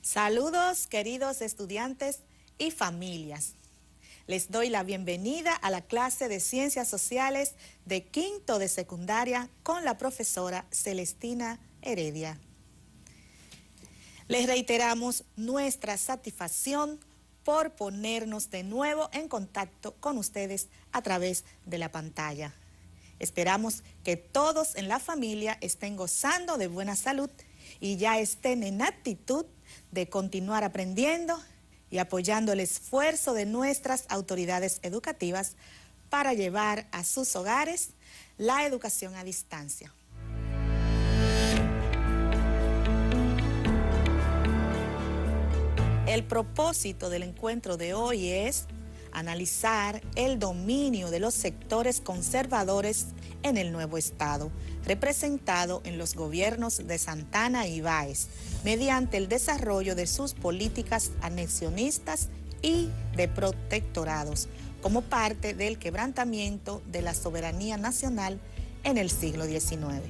Saludos, queridos estudiantes y familias. Les doy la bienvenida a la clase de Ciencias Sociales de quinto de secundaria con la profesora Celestina Heredia. Les reiteramos nuestra satisfacción por ponernos de nuevo en contacto con ustedes a través de la pantalla. Esperamos que todos en la familia estén gozando de buena salud y ya estén en actitud de continuar aprendiendo y apoyando el esfuerzo de nuestras autoridades educativas para llevar a sus hogares la educación a distancia. El propósito del encuentro de hoy es analizar el dominio de los sectores conservadores en el nuevo Estado, representado en los gobiernos de Santana y Báez, mediante el desarrollo de sus políticas anexionistas y de protectorados, como parte del quebrantamiento de la soberanía nacional en el siglo XIX.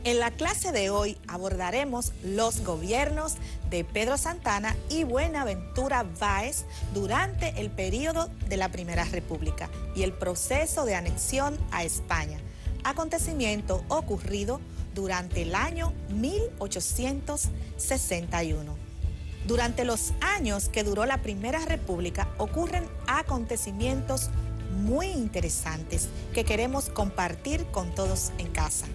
En la clase de hoy abordaremos los gobiernos de Pedro Santana y Buenaventura Báez durante el período de la Primera República y el proceso de anexión a España, acontecimiento ocurrido durante el año 1861. Durante los años que duró la Primera República ocurren acontecimientos muy interesantes que queremos compartir con todos en casa.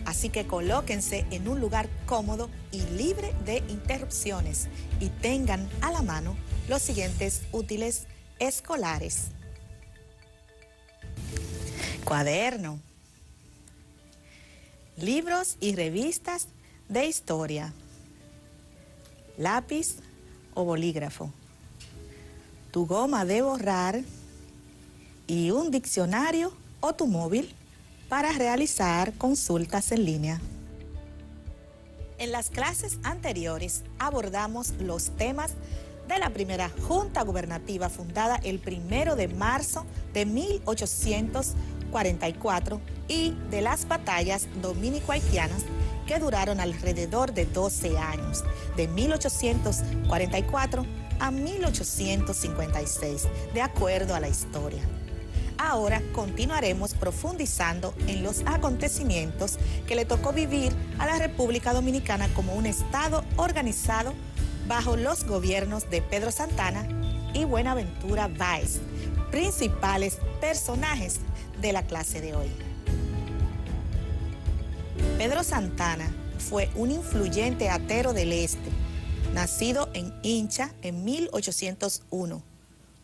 Así que colóquense en un lugar cómodo y libre de interrupciones y tengan a la mano los siguientes útiles escolares. Cuaderno, libros y revistas de historia, lápiz o bolígrafo, tu goma de borrar y un diccionario o tu móvil para realizar consultas en línea. En las clases anteriores abordamos los temas de la primera Junta Gubernativa fundada el 1 de marzo de 1844 y de las batallas dominico-haitianas que duraron alrededor de 12 años, de 1844 a 1856, de acuerdo a la historia. Ahora continuaremos profundizando en los acontecimientos que le tocó vivir a la República Dominicana como un Estado organizado bajo los gobiernos de Pedro Santana y Buenaventura Báez, principales personajes de la clase de hoy. Pedro Santana fue un influyente atero del Este, nacido en Hincha en 1801.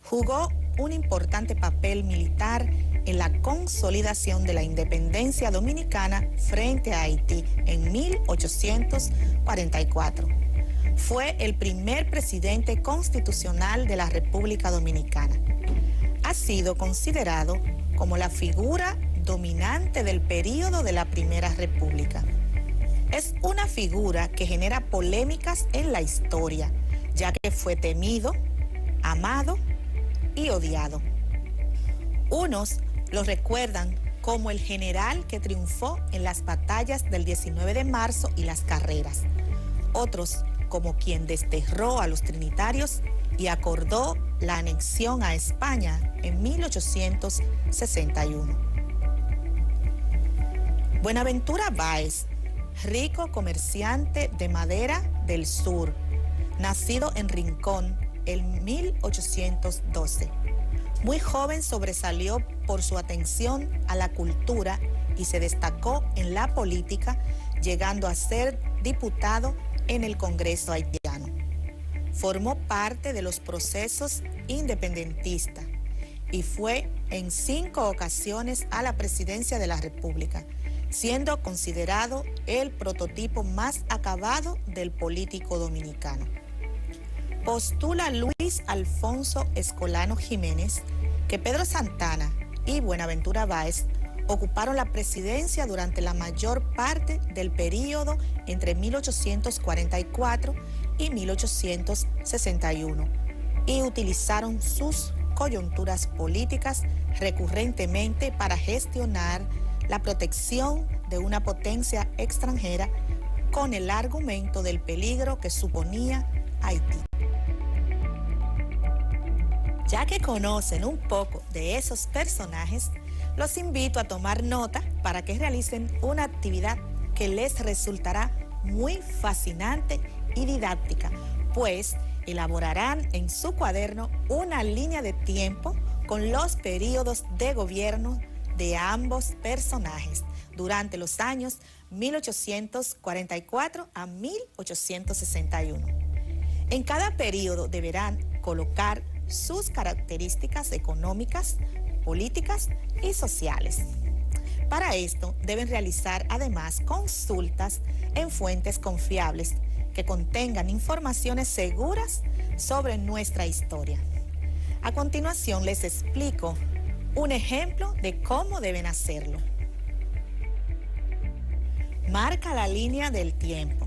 Jugó un importante papel militar en la consolidación de la independencia dominicana frente a Haití en 1844. Fue el primer presidente constitucional de la República Dominicana. Ha sido considerado como la figura dominante del período de la Primera República. Es una figura que genera polémicas en la historia, ya que fue temido, amado y odiado. Unos lo recuerdan como el general que triunfó en las batallas del 19 de marzo y las carreras. Otros como quien desterró a los trinitarios y acordó la anexión a España en 1861. Buenaventura Báez, rico comerciante de madera del sur, nacido en Rincón en 1812. Muy joven sobresalió por su atención a la cultura y se destacó en la política, llegando a ser diputado en el Congreso haitiano. Formó parte de los procesos independentistas y fue en 5 ocasiones a la presidencia de la República, siendo considerado el prototipo más acabado del político dominicano. Postula Luis Alfonso Escolano Jiménez que Pedro Santana y Buenaventura Báez ocuparon la presidencia durante la mayor parte del período entre 1844 y 1861 y utilizaron sus coyunturas políticas recurrentemente para gestionar la protección de una potencia extranjera con el argumento del peligro que suponía Haití. Ya que conocen un poco de esos personajes, los invito a tomar nota para que realicen una actividad que les resultará muy fascinante y didáctica, pues elaborarán en su cuaderno una línea de tiempo con los periodos de gobierno de ambos personajes durante los años 1844 a 1861. En cada periodo deberán colocar sus características económicas, políticas y sociales. Para esto deben realizar además consultas en fuentes confiables que contengan informaciones seguras sobre nuestra historia. A continuación les explico un ejemplo de cómo deben hacerlo. Marca la línea del tiempo.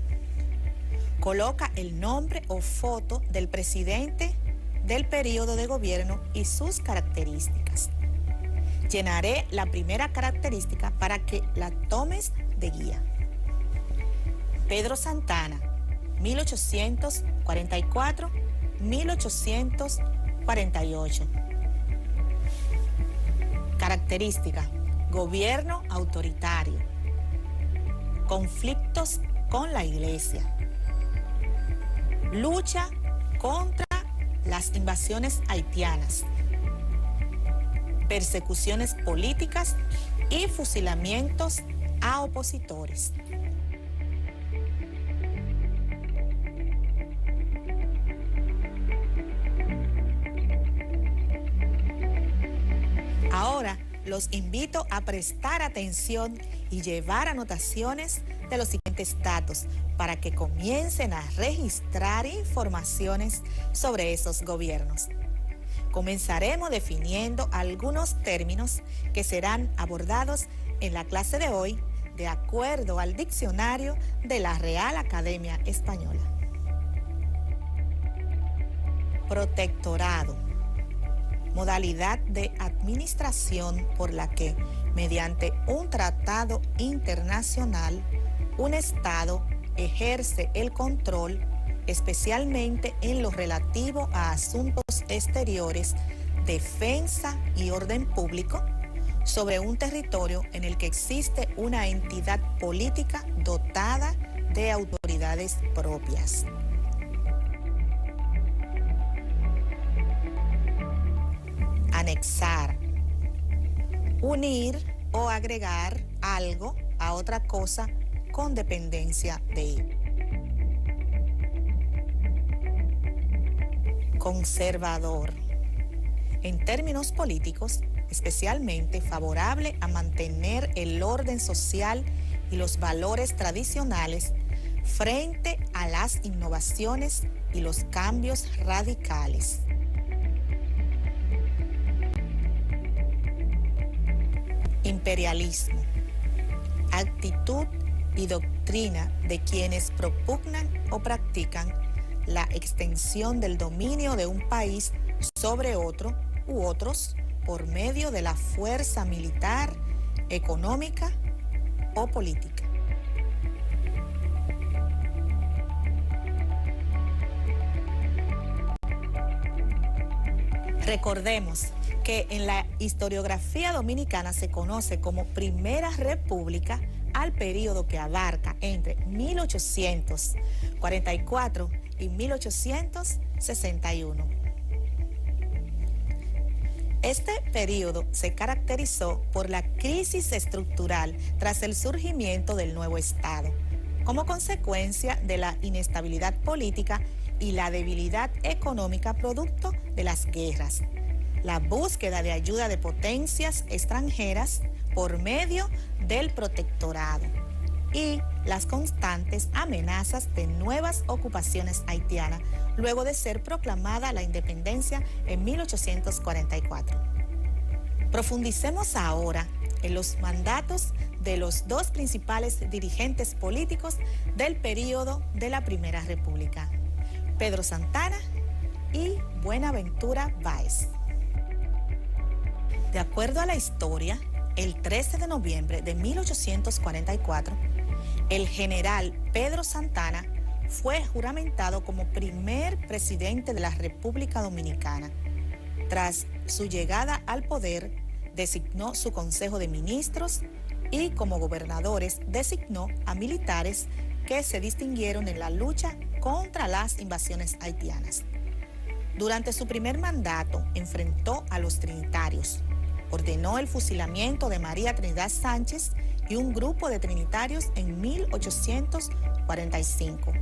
Coloca el nombre o foto del presidente del periodo de gobierno y sus características. Llenaré la primera característica para que la tomes de guía. Pedro Santana, 1844-1848. Característica: gobierno autoritario, conflictos con la iglesia, lucha contra las invasiones haitianas, persecuciones políticas y fusilamientos a opositores. Ahora los invito a prestar atención y llevar anotaciones de los siguientes datos para que comiencen a registrar informaciones sobre esos gobiernos. Comenzaremos definiendo algunos términos que serán abordados en la clase de hoy de acuerdo al diccionario de la Real Academia Española. Protectorado: modalidad de administración por la que, mediante un tratado internacional, un Estado ejerce el control, especialmente en lo relativo a asuntos exteriores, defensa y orden público, sobre un territorio en el que existe una entidad política dotada de autoridades propias. Anexar: unir o agregar algo a otra cosa con dependencia de él. Conservador: en términos políticos, especialmente favorable a mantener el orden social y los valores tradicionales frente a las innovaciones y los cambios radicales. Imperialismo: actitud y doctrina de quienes propugnan o practican la extensión del dominio de un país sobre otro u otros por medio de la fuerza militar, económica o política. Recordemos que en la historiografía dominicana se conoce como Primera República al periodo que abarca entre 1844 y 1861. Este periodo se caracterizó por la crisis estructural tras el surgimiento del nuevo Estado, como consecuencia de la inestabilidad política y la debilidad económica producto de las guerras, la búsqueda de ayuda de potencias extranjeras por medio del protectorado y las constantes amenazas de nuevas ocupaciones haitianas luego de ser proclamada la independencia en 1844. Profundicemos ahora en los mandatos de los dos principales dirigentes políticos del período de la Primera República, Pedro Santana y Buenaventura Báez. De acuerdo a la historia, el 13 de noviembre de 1844, El general Pedro Santana fue juramentado como primer presidente de la República Dominicana. Tras su llegada al poder, designó su Consejo de Ministros y como gobernadores designó a militares que se distinguieron en la lucha contra las invasiones haitianas. Durante su primer mandato enfrentó a los trinitarios, ordenó el fusilamiento de María Trinidad Sánchez y un grupo de trinitarios en 1845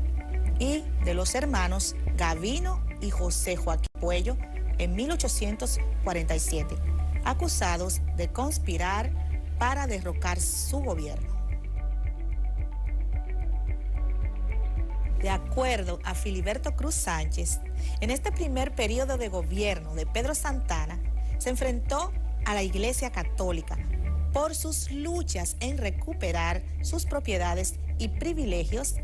y de los hermanos Gavino y José Joaquín Puello en 1847, acusados de conspirar para derrocar su gobierno. De acuerdo a Filiberto Cruz Sánchez, en este primer periodo de gobierno de Pedro Santana, se enfrentó a la Iglesia Católica por sus luchas en recuperar sus propiedades y privilegios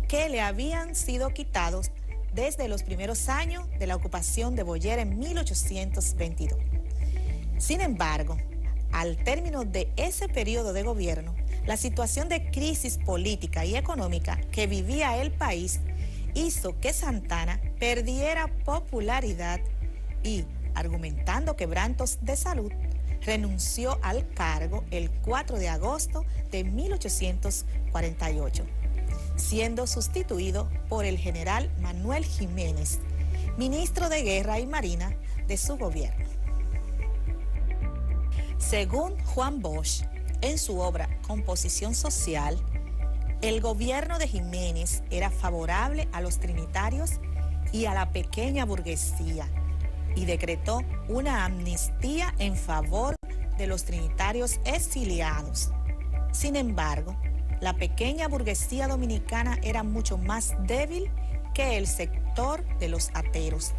que le habían sido quitados desde los primeros años de la ocupación de Boyera en 1822. Sin embargo, al término de ese periodo de gobierno, la situación de crisis política y económica que vivía el país hizo que Santana perdiera popularidad y, argumentando quebrantos de salud, renunció al cargo el 4 de agosto de 1848, siendo sustituido por el general Manuel Jiménez, ministro de Guerra y Marina de su gobierno. Según Juan Bosch, en su obra Composición Social, el gobierno de Jiménez era favorable a los trinitarios y a la pequeña burguesía y decretó una amnistía en favor de los trinitarios exiliados. Sin embargo, la pequeña burguesía dominicana era mucho más débil que el sector de los ateros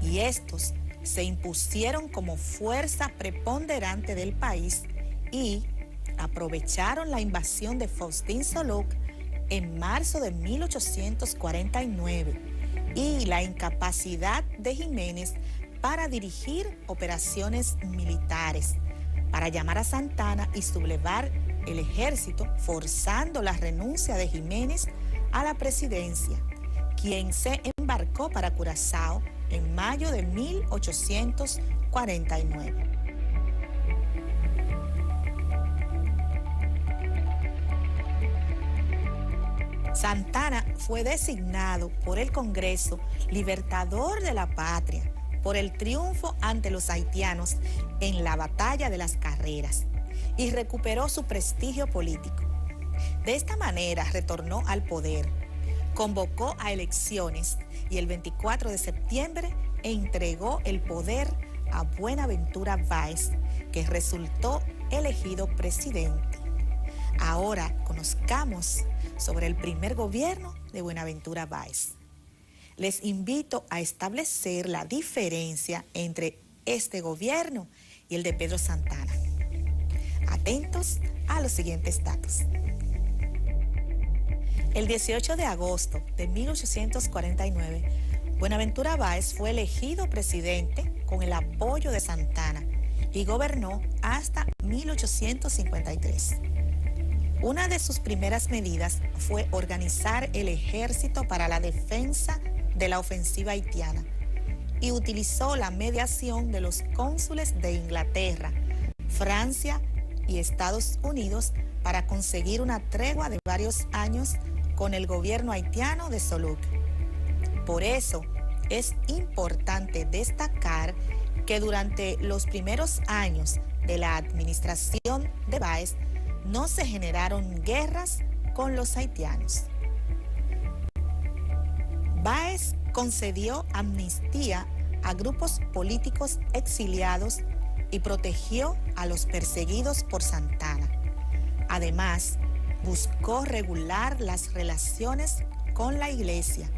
y estos se impusieron como fuerza preponderante del país y aprovecharon la invasión de Faustín Solok en marzo de 1849 y la incapacidad de Jiménez para dirigir operaciones militares, para llamar a Santana y sublevar el ejército, forzando la renuncia de Jiménez a la presidencia, quien se embarcó para Curazao en mayo de 1849. Santana fue designado por el Congreso Libertador de la Patria por el triunfo ante los haitianos en la Batalla de las Carreras y recuperó su prestigio político. De esta manera retornó al poder, convocó a elecciones y el 24 de septiembre entregó el poder a Buenaventura Báez, que resultó elegido presidente. Ahora conozcamos sobre el primer gobierno de Buenaventura Báez. Les invito a establecer la diferencia entre este gobierno y el de Pedro Santana. Atentos a los siguientes datos. El 18 de agosto de 1849, Buenaventura Báez fue elegido presidente con el apoyo de Santana y gobernó hasta 1853. Una de sus primeras medidas fue organizar el ejército para la defensa de la ofensiva haitiana y utilizó la mediación de los cónsules de Inglaterra, Francia y Estados Unidos para conseguir una tregua de varios años con el gobierno haitiano de Solok. Por eso es importante destacar que durante los primeros años de la administración de Báez no se generaron guerras con los haitianos. Báez concedió amnistía a grupos políticos exiliados y protegió a los perseguidos por Santana. Además, buscó regular las relaciones con la Iglesia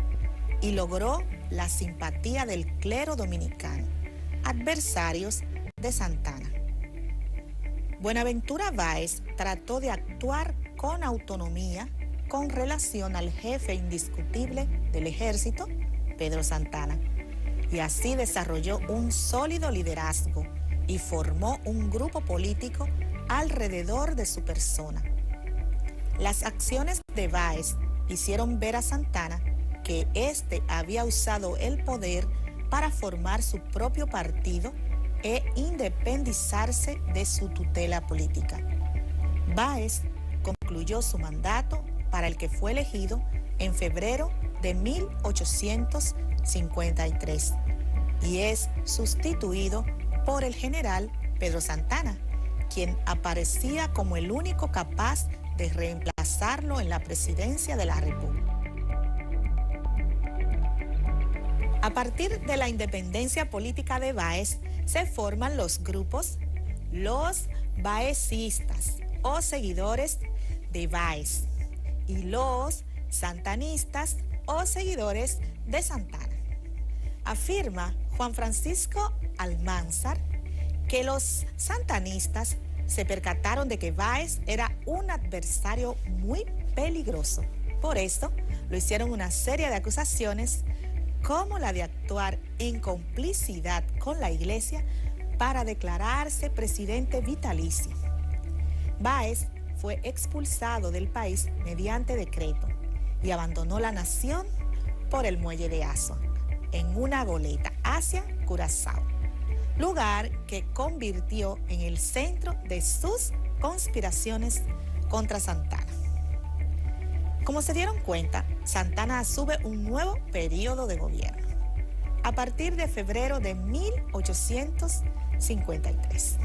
y logró la simpatía del clero dominicano, adversarios de Santana. Buenaventura Báez trató de actuar con autonomía con relación al jefe indiscutible del ejército, Pedro Santana, y así desarrolló un sólido liderazgo y formó un grupo político alrededor de su persona. Las acciones de Báez hicieron ver a Santana que éste había usado el poder para formar su propio partido e independizarse de su tutela política. Báez concluyó su mandato para el que fue elegido en febrero de 1853 y es sustituido por el general Pedro Santana, quien aparecía como el único capaz de reemplazarlo en la presidencia de la República. A partir de la independencia política de Báez, se forman los grupos los baecistas o seguidores de Báez y los santanistas o seguidores de Santana. Afirma Juan Francisco Almanzar que los santanistas se percataron de que Báez era un adversario muy peligroso. Por eso lo hicieron una serie de acusaciones como la de actuar en complicidad con la Iglesia para declararse presidente vitalicio. Báez fue expulsado del país mediante decreto y abandonó la nación por el muelle de Asua en una goleta hacia Curazao, lugar que convirtió en el centro de sus conspiraciones contra Santana. Como se dieron cuenta, Santana asume un nuevo periodo de gobierno a partir de febrero de 1853.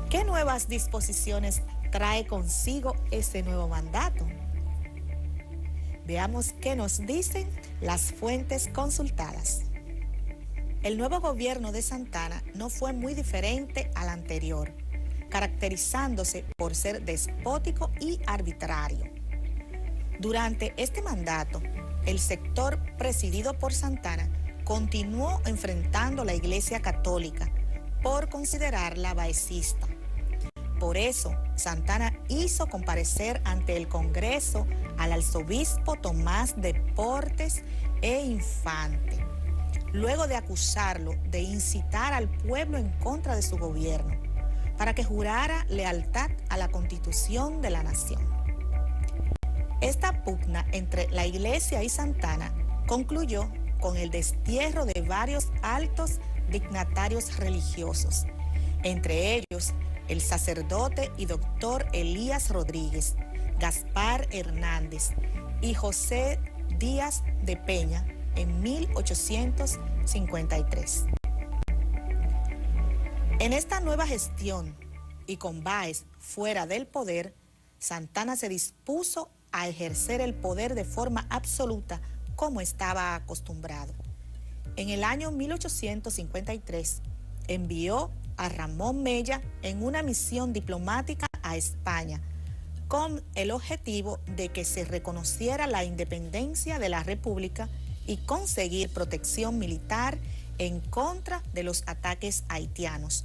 ¿Qué nuevas disposiciones trae consigo ese nuevo mandato? Veamos qué nos dicen las fuentes consultadas. El nuevo gobierno de Santana no fue muy diferente al anterior, caracterizándose por ser despótico y arbitrario. Durante este mandato, el sector presidido por Santana continuó enfrentando a la Iglesia Católica por considerarla baecista. Por eso, Santana hizo comparecer ante el Congreso al arzobispo Tomás de Portes e Infante, luego de acusarlo de incitar al pueblo en contra de su gobierno, para que jurara lealtad a la Constitución de la nación. Esta pugna entre la Iglesia y Santana concluyó con el destierro de varios altos dignatarios religiosos, entre ellos el sacerdote y doctor Elías Rodríguez, Gaspar Hernández y José Díaz de Peña en 1853. En esta nueva gestión y con Báez fuera del poder, Santana se dispuso a ejercer el poder de forma absoluta como estaba acostumbrado. En el año 1853 envió a Ramón Mella en una misión diplomática a España con el objetivo de que se reconociera la independencia de la República y conseguir protección militar en contra de los ataques haitianos.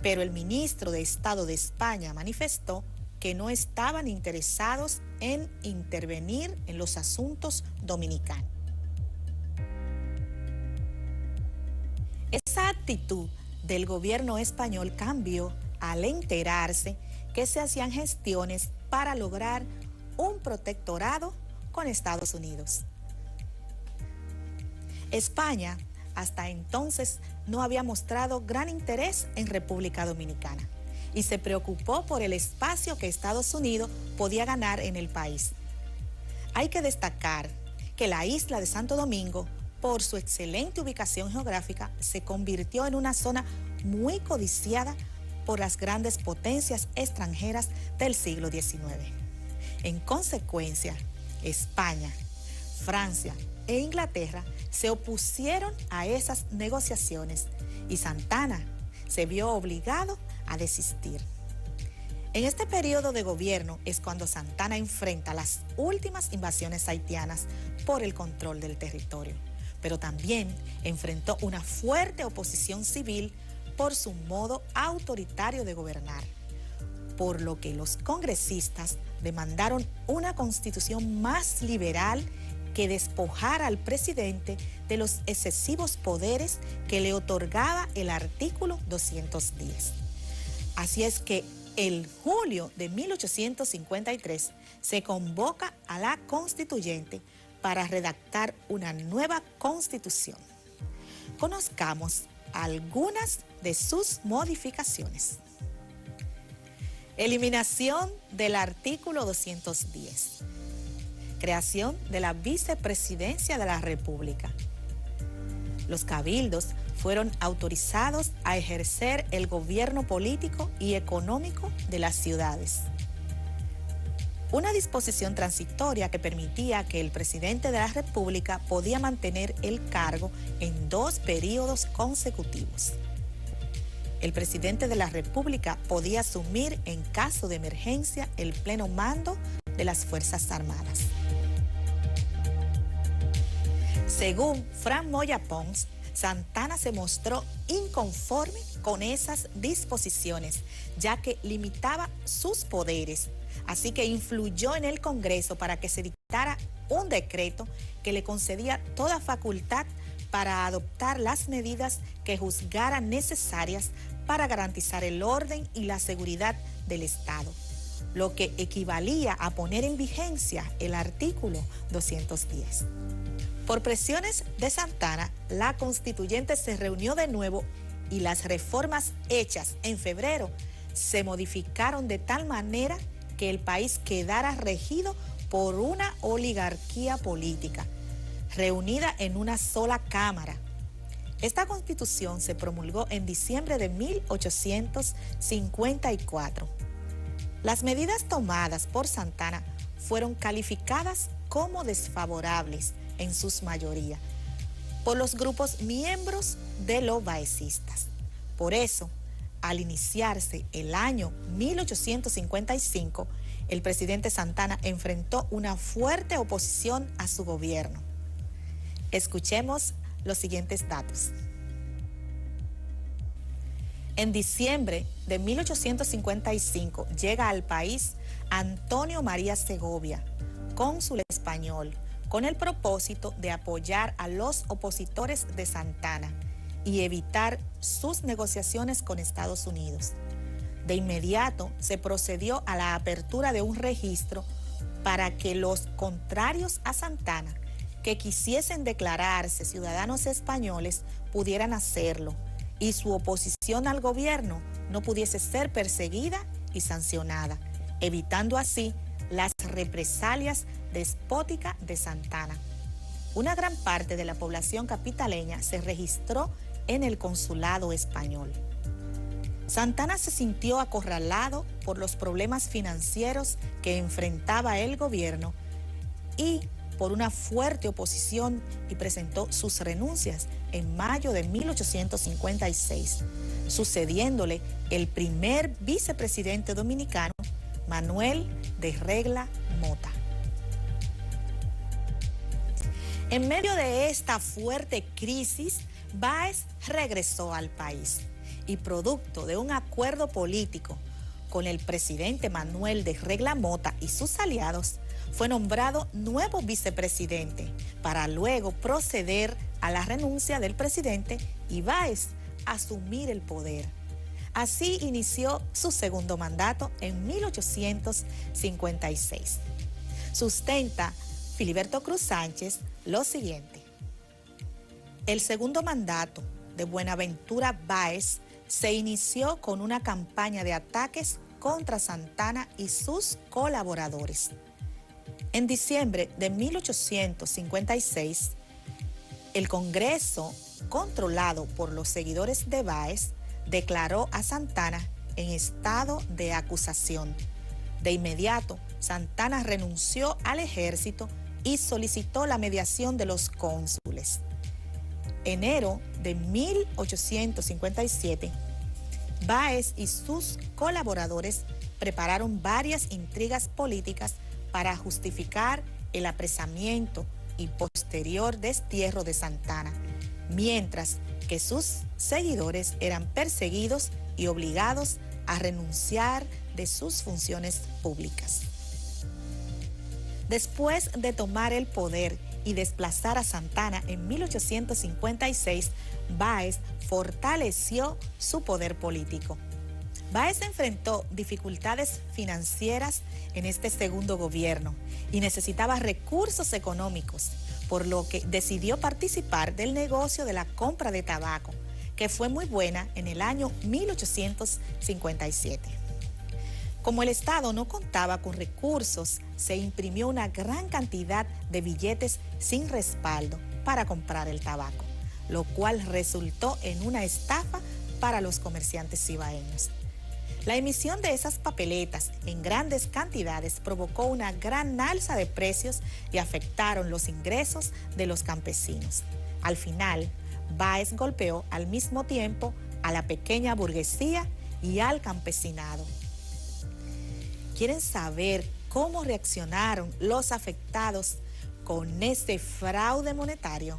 Pero el ministro de Estado de España manifestó que no estaban interesados en intervenir en los asuntos dominicanos. Esa actitud del gobierno español cambió al enterarse que se hacían gestiones para lograr un protectorado con Estados Unidos. España hasta entonces no había mostrado gran interés en República Dominicana y se preocupó por el espacio que Estados Unidos podía ganar en el país. Hay que destacar que la isla de Santo Domingo, por su excelente ubicación geográfica, se convirtió en una zona muy codiciada por las grandes potencias extranjeras del siglo XIX. En consecuencia, España, Francia e Inglaterra se opusieron a esas negociaciones y Santana se vio obligado a desistir. En este periodo de gobierno es cuando Santana enfrenta las últimas invasiones haitianas por el control del territorio, pero también enfrentó una fuerte oposición civil por su modo autoritario de gobernar, por lo que los congresistas demandaron una constitución más liberal que despojara al presidente de los excesivos poderes que le otorgaba el artículo 210. Así es que En julio de 1853 se convoca a la constituyente para redactar una nueva constitución. Conozcamos algunas de sus modificaciones. Eliminación del artículo 210. Creación de la vicepresidencia de la República. Los cabildos fueron autorizados a ejercer el gobierno político y económico de las ciudades. Una disposición transitoria que permitía que el presidente de la República podía mantener el cargo en 2 períodos consecutivos. El presidente de la República podía asumir en caso de emergencia el pleno mando de las Fuerzas Armadas. Según Fran Moya Pons, Santana se mostró inconforme con esas disposiciones, ya que limitaba sus poderes. Así que influyó en el Congreso para que se dictara un decreto que le concedía toda facultad para adoptar las medidas que juzgara necesarias para garantizar el orden y la seguridad del Estado, lo que equivalía a poner en vigencia el artículo 210. Por presiones de Santana, la constituyente se reunió de nuevo y las reformas hechas en febrero se modificaron de tal manera que el país quedara regido por una oligarquía política, reunida en una sola cámara. Esta constitución se promulgó en diciembre de 1854. Las medidas tomadas por Santana fueron calificadas como desfavorables en su mayoría por los grupos miembros de los baecistas. Por eso, al iniciarse el año 1855, el presidente Santana enfrentó una fuerte oposición a su gobierno. Escuchemos los siguientes datos. En diciembre de 1855 llega al país Antonio María Segovia, cónsul español, con el propósito de apoyar a los opositores de Santana y evitar sus negociaciones con Estados Unidos. De inmediato se procedió a la apertura de un registro para que los contrarios a Santana, que quisiesen declararse ciudadanos españoles, pudieran hacerlo y su oposición al gobierno no pudiese ser perseguida y sancionada, evitando así las represalias despóticas de Santana. Una gran parte de la población capitaleña se registró en el consulado español. Santana se sintió acorralado por los problemas financieros que enfrentaba el gobierno y por una fuerte oposición, y presentó sus renuncias en mayo de 1856, sucediéndole el primer vicepresidente dominicano, Manuel de Regla Mota. En medio de esta fuerte crisis, Báez regresó al país y, producto de un acuerdo político con el presidente Manuel de Regla Mota y sus aliados, fue nombrado nuevo vicepresidente para luego proceder a la renuncia del presidente y Báez asumir el poder. Así inició su segundo mandato en 1856. Sustenta Filiberto Cruz Sánchez lo siguiente. El segundo mandato de Buenaventura Báez se inició con una campaña de ataques contra Santana y sus colaboradores. En diciembre de 1856, el Congreso, controlado por los seguidores de Báez, declaró a Santana en estado de acusación. De inmediato, Santana renunció al ejército y solicitó la mediación de los cónsules. Enero de 1857, Báez y sus colaboradores prepararon varias intrigas políticas para justificar el apresamiento y posterior destierro de Santana, mientras que sus seguidores eran perseguidos y obligados a renunciar de sus funciones públicas. Después de tomar el poder y desplazar a Santana en 1856, Báez fortaleció su poder político. Báez enfrentó dificultades financieras en este segundo gobierno y necesitaba recursos económicos, por lo que decidió participar del negocio de la compra de tabaco, que fue muy buena en el año 1857. Como el Estado no contaba con recursos, se imprimió una gran cantidad de billetes sin respaldo para comprar el tabaco, lo cual resultó en una estafa para los comerciantes cibaeños. La emisión de esas papeletas en grandes cantidades provocó una gran alza de precios y afectaron los ingresos de los campesinos. Al final, Báez golpeó al mismo tiempo a la pequeña burguesía y al campesinado. ¿Quieren saber cómo reaccionaron los afectados con este fraude monetario?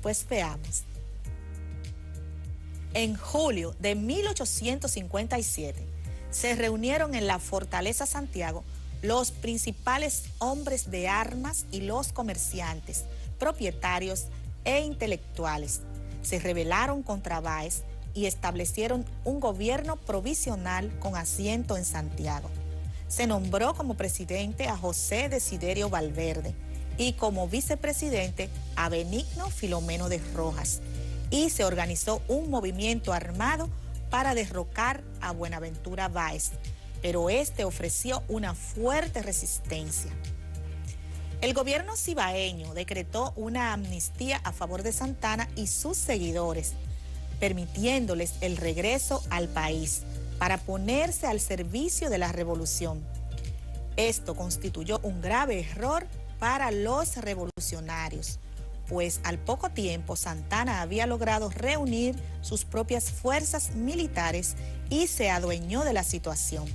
Pues veamos. En julio de 1857 se reunieron en la Fortaleza Santiago los principales hombres de armas y los comerciantes, propietarios e intelectuales. Se rebelaron contra Báez y establecieron un gobierno provisional con asiento en Santiago. Se nombró como presidente a José Desiderio Valverde y como vicepresidente a Benigno Filomeno de Rojas, y se organizó un movimiento armado para derrocar a Buenaventura Báez, pero este ofreció una fuerte resistencia. El gobierno cibaeño decretó una amnistía a favor de Santana y sus seguidores, permitiéndoles el regreso al país para ponerse al servicio de la revolución. Esto constituyó un grave error para los revolucionarios, pues al poco tiempo Santana había logrado reunir sus propias fuerzas militares y se adueñó de la situación.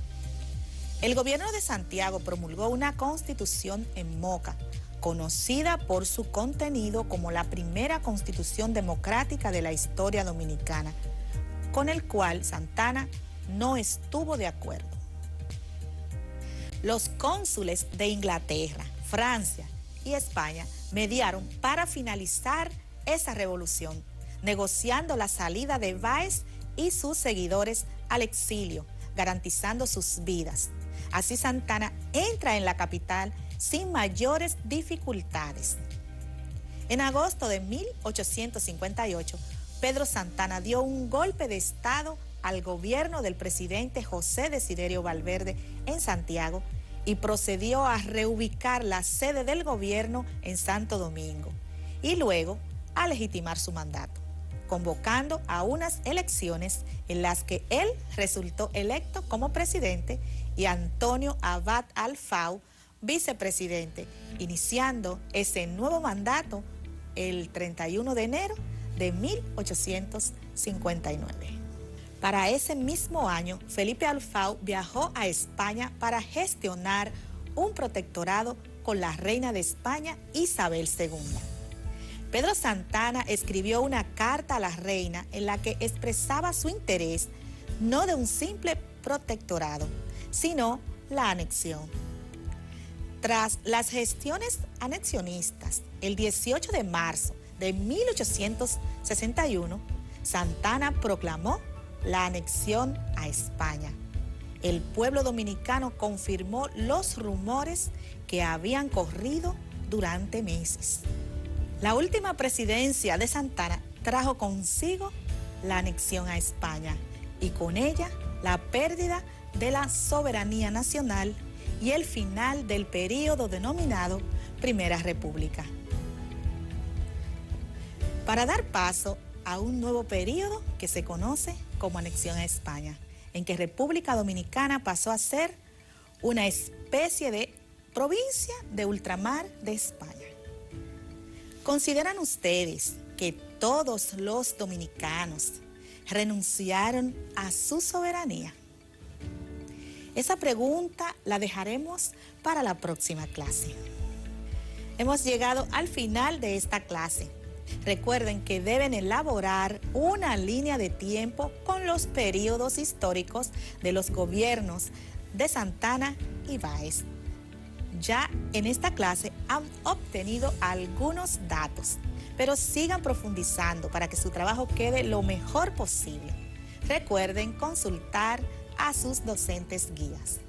El gobierno de Santiago promulgó una constitución en Moca, conocida por su contenido como la primera constitución democrática de la historia dominicana, con el cual Santana no estuvo de acuerdo. Los cónsules de Inglaterra, Francia y España mediaron para finalizar esa revolución, negociando la salida de Báez y sus seguidores al exilio, garantizando sus vidas. Así Santana entra en la capital sin mayores dificultades. En agosto de 1858, Pedro Santana dio un golpe de Estado al gobierno del presidente José Desiderio Valverde en Santiago y procedió a reubicar la sede del gobierno en Santo Domingo y luego a legitimar su mandato, convocando a unas elecciones en las que él resultó electo como presidente y Antonio Abad Alfau vicepresidente, iniciando ese nuevo mandato el 31 de enero de 1859. Para ese mismo año, Felipe Alfau viajó a España para gestionar un protectorado con la reina de España, Isabel II. Pedro Santana escribió una carta a la reina en la que expresaba su interés no de un simple protectorado, sino la anexión. Tras las gestiones anexionistas, el 18 de marzo de 1861, Santana proclamó la anexión a España. El pueblo dominicano confirmó los rumores que habían corrido durante meses. La última presidencia de Santana trajo consigo la anexión a España y con ella la pérdida de la soberanía nacional y el final del período denominado Primera República, para dar paso a un nuevo período que se conoce como anexión a España, en que República Dominicana pasó a ser una especie de provincia de ultramar de España. ¿Consideran ustedes que todos los dominicanos renunciaron a su soberanía? Esa pregunta la dejaremos para la próxima clase. Hemos llegado al final de esta clase. Recuerden que deben elaborar una línea de tiempo con los periodos históricos de los gobiernos de Santana y Báez. Ya en esta clase han obtenido algunos datos, pero sigan profundizando para que su trabajo quede lo mejor posible. Recuerden consultar a sus docentes guías.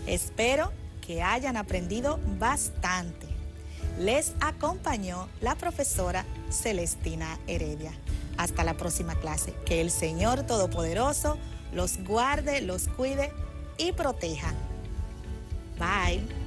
Espero que hayan aprendido bastante. Les acompañó la profesora Celestina Heredia. Hasta la próxima clase. Que el Señor Todopoderoso los guarde, los cuide y proteja. Bye.